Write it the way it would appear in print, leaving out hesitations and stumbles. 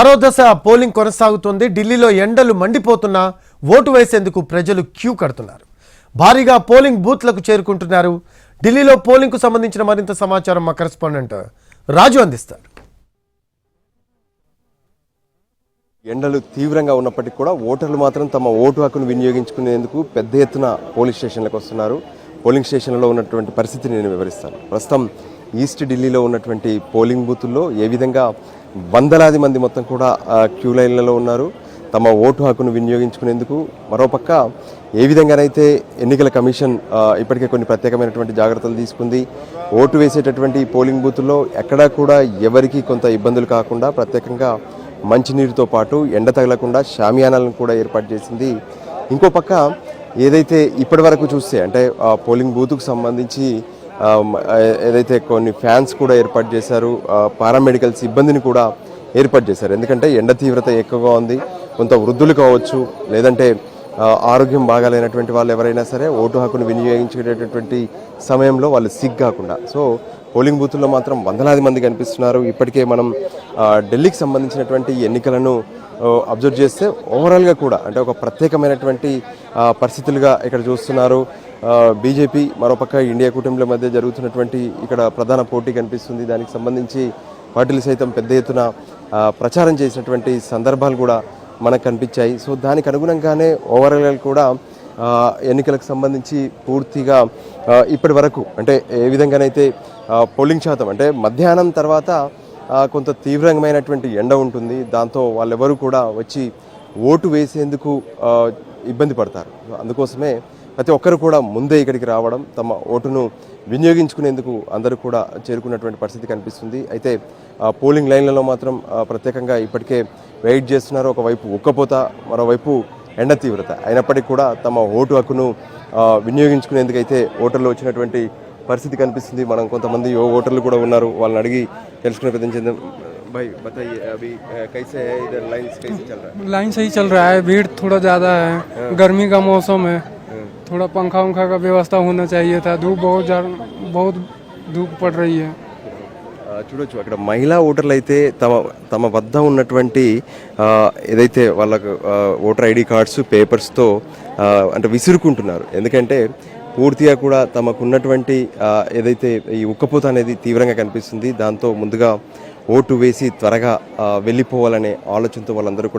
మరో దశ పోలింగ్ కొనసాగుతోంది. ఢిల్లీలో ఎండలు మండిపోతున్నా ఓటు వేసేందుకు ప్రజలు క్యూ కడుతున్నారు. భారీగా పోలింగ్ బూత్లకు చేరుకుంటున్నారు. ఢిల్లీలో పోలింగ్ కు సంబంధించిన మరింత సమాచారం మా కరెస్పాండెంట్ రాజు అందిస్తారు. ఎండలు తీవ్రంగా ఉన్నప్పటికీ కూడా ఓటర్లు మాత్రం తమ ఓటు హక్కును వినియోగించుకునేందుకు పెద్ద ఎత్తున పోలింగ్ స్టేషన్లకు వస్తున్నారు. పోలింగ్ స్టేషన్లలో ఉన్నటువంటి పరిస్థితిని నేను వివరిస్తాను. ప్రస్తుతం ఈస్ట్ ఢిల్లీలో ఉన్నటువంటి పోలింగ్ బూతుల్లో ఏ విధంగా వందలాది మంది మొత్తం కూడా క్యూ లైన్లలో ఉన్నారు తమ ఓటు హక్కును వినియోగించుకునేందుకు. మరోపక్క ఏ విధంగానైతే ఎన్నికల కమిషన్ ఇప్పటికే కొన్ని ప్రత్యేకమైనటువంటి జాగ్రత్తలు తీసుకుంది. ఓటు వేసేటటువంటి పోలింగ్ బూతుల్లో ఎక్కడా కూడా ఎవరికి కొంత ఇబ్బందులు కాకుండా ప్రత్యేకంగా మంచినీరుతో పాటు ఎండ తగలకుండా షామియానాలను కూడా ఏర్పాటు చేసింది. ఇంకో పక్క ఏదైతే ఇప్పటి వరకు చూస్తే అంటే పోలింగ్ బూత్కు సంబంధించి ఏదైతే కొన్ని ఫ్యాన్స్ కూడా ఏర్పాటు చేశారు, పారామెడికల్ సిబ్బందిని కూడా ఏర్పాటు చేశారు. ఎందుకంటే ఎండ తీవ్రత ఎక్కువగా ఉంది. కొంత వృద్ధులు కావచ్చు, లేదంటే ఆరోగ్యం బాగాలేనటువంటి వాళ్ళు ఎవరైనా సరే ఓటు హక్కును వినియోగించుకునేటటువంటి సమయంలో వాళ్ళు సిక్ కాకుండా. సో పోలింగ్ బూతుల్లో మాత్రం వందలాది మంది కనిపిస్తున్నారు. ఇప్పటికే మనం ఢిల్లీకి సంబంధించినటువంటి ఎన్నికలను అబ్జర్వ్ చేస్తే ఓవరాల్గా కూడా అంటే ఒక ప్రత్యేకమైనటువంటి పరిస్థితులుగా ఇక్కడ చూస్తున్నారు. బీజేపీ మరోపక్క ఇండియా కూటమిల మధ్య జరుగుతున్నటువంటి ఇక్కడ ప్రధాన పోటీ కనిపిస్తుంది. దానికి సంబంధించి పార్టీలు సైతం పెద్ద ఎత్తున ప్రచారం చేసినటువంటి సందర్భాలు కూడా మనకు కనిపించాయి. సో దానికి అనుగుణంగానే ఓవరాల్గా కూడా ఎన్నికలకు సంబంధించి పూర్తిగా ఇప్పటి వరకు అంటే ఏ విధంగానైతే పోలింగ్ శాతం అంటే మధ్యాహ్నం తర్వాత కొంత తీవ్రమైనటువంటి ఎండ ఉంటుంది. దాంతో వాళ్ళెవరూ కూడా వచ్చి ఓటు వేసేందుకు ఇబ్బంది పడతారు. అందుకోసమే ప్రతి ఒక్కరు కూడా ముందే ఇక్కడికి రావడం, తమ ఓటును వినియోగించుకునేందుకు అందరూ కూడా చేరుకున్నటువంటి పరిస్థితి కనిపిస్తుంది. అయితే పోలింగ్ లైన్లలో మాత్రం ప్రత్యేకంగా ఇప్పటికే వెయిట్ చేస్తున్నారు. ఒకవైపు ఉక్కపోత, మరోవైపు ఎండ తీవ్రత అయినప్పటికీ కూడా తమ ఓటు హక్కును వినియోగించుకునేందుకైతే ఓటర్లు వచ్చినటువంటి పరిస్థితి కనిపిస్తుంది. మనం కొంతమంది ఓటర్లు కూడా ఉన్నారు, వాళ్ళని అడిగి తెలుసుకునే ప్రయత్నం చేద్దాం. भाई बताइए अभी कैसे है इधर लाइन सही चल रहा है. भीड़ थोड़ा ज़्यादा है. गर्मी का मौसम है. थोड़ा पंखा उंखा का व्यवस्था होना चाहिए था. धूप बहुत धूप पड़ रही है. చూడొచ్చు అక్కడ మహిళా ఓటర్లు అయితే తమ వద్ద ఉన్నటువంటి ఏదైతే వాళ్ళకు ఓటర్ ఐడి కార్డ్స్ పేపర్స్తో అంటే విసురుకుంటున్నారు. ఎందుకంటే పూర్తిగా కూడా తమకున్నటువంటి ఏదైతే ఈ ఉక్కపోత అనేది తీవ్రంగా కనిపిస్తుంది. దాంతో ముందుగా ఓటు వేసి త్వరగా వెళ్ళిపోవాలనే ఆలోచనతో వాళ్ళందరూ కూడా